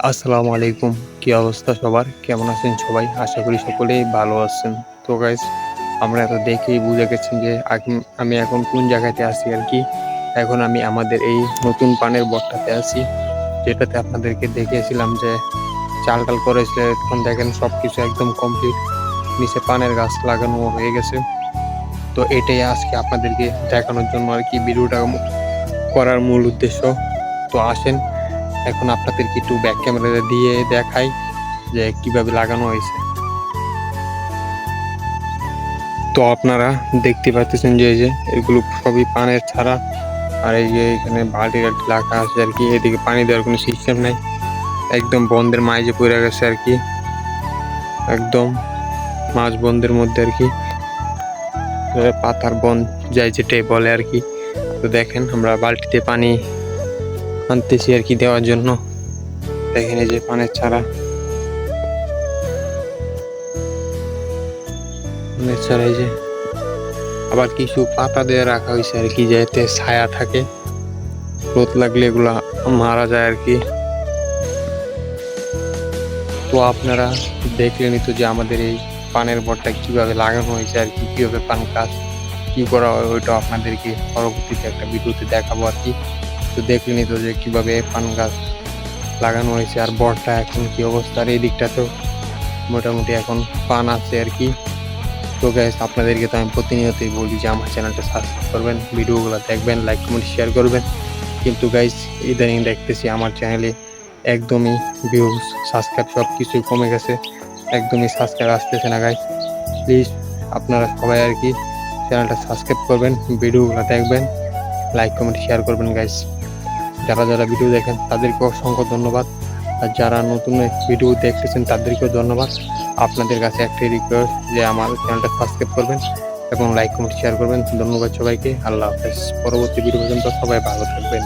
আসসালামু আলাইকুম। কি অবস্থা সবার? কেমন আছেন সবাই? আশা করি সকলেই ভালো আছেন। তো গাইস, আমরা তো দেখেই বুঝে গেছেন যে আমি এখন কোন জায়গাতে আছি আরকি। এখন আমি আমাদের এই নতুন পানের বটটাতে আছি। যেটাতে আপনাদেরকে দেখিয়েছিলাম যে চাল-টাল করেছে। এখন দেখেন সবকিছু একদম কমপ্লিট। নিচে পানের গাছ লাগানো হয়ে গেছে। তো এটাই আজকে আপনাদেরকে দেখানোর জন্য আরকি ভিডিওটা করার মূল উদ্দেশ্য। তো আসেন এখন আপনাদেরকে একটু ব্যাক ক্যামেরা দিয়ে দেখাই যে কিভাবে লাগানো হয়েছে। তো আপনারা দেখতে পাচ্ছেন যে এই যে এগুলো সবই পানের ছাড়া। আর এই যে এখানে বালতি টালতি রাখা আছে আর কি। এদিকে পানি দেওয়ার কোনো সিস্টেম নাই, একদম বন্ধের মাঝে পড়ে গেছে আর কি, একদম মাঝ বন্ধের মধ্যে আর কি, পাতার বন যাই যেটাই বলে আর কি। তো দেখেন আমরা বালতিতে পানি আনতেছি আর কি দেওয়ার জন্য। দেখেন এই যে পানের ছাড়া, এই যে আবার কিছু পাতা দিয়ে রাখা হয়েছে আর কি, যাতে ছায়া থাকে, রোদ লাগলে এগুলা মারা যায় আর কি। তো আপনারা দেখলেনই তো যে আমাদের এই পানের বটটা কিভাবে লাগানো হয়েছে আর কি, কিভাবে পান কাজ কি করা হয় ওইটা আপনাদেরকে পরবর্তীতে একটা ভিডিওতে দেখাবো আর কি। তো দেখলেনই তো যে কিভাবে পান গাছ লাগানো হয়েছে আর বটটা এখন কি অবস্থা। আর এই দিকটা তো মোটামুটি এখন পান আছে আর কি। তো গাইস, আপনাদেরকে তো আমি প্রতিনিয়তই বলি যে আমার চ্যানেলটা সাবস্ক্রাইব করবেন, ভিডিওগুলো দেখবেন, লাইক কমেন্ট শেয়ার করবেন। কিন্তু গাইস, ইদানিং দেখতেছি আমার চ্যানেলে একদমই ভিউজ সাবস্ক্রাইব সব কিছুই কমে গেছে, একদমই সাবস্ক্রাইব আসতেছে না গাইস। প্লিজ আপনারা সবাই আর কি চ্যানেলটা সাবস্ক্রাইব করবেন, ভিডিওগুলো দেখবেন, লাইক কমেন্ট শেয়ার করবেন গাইস। যারা যারা ভিডিও দেখেন তাদেরকে অসংখ্য ধন্যবাদ। আর যারা নতুন ভিডিও দেখতেছেন তাদেরকেও ধন্যবাদ। আপনাদের কাছে একটাই রিকোয়েস্ট যে আমার চ্যানেলটা সাবস্ক্রাইব করবেন এবং লাইক কমেন্ট শেয়ার করবেন। ধন্যবাদ সবাইকে। আল্লাহ হাফেজ। পরবর্তী ভিডিও পর্যন্ত সবাই ভালো থাকবেন।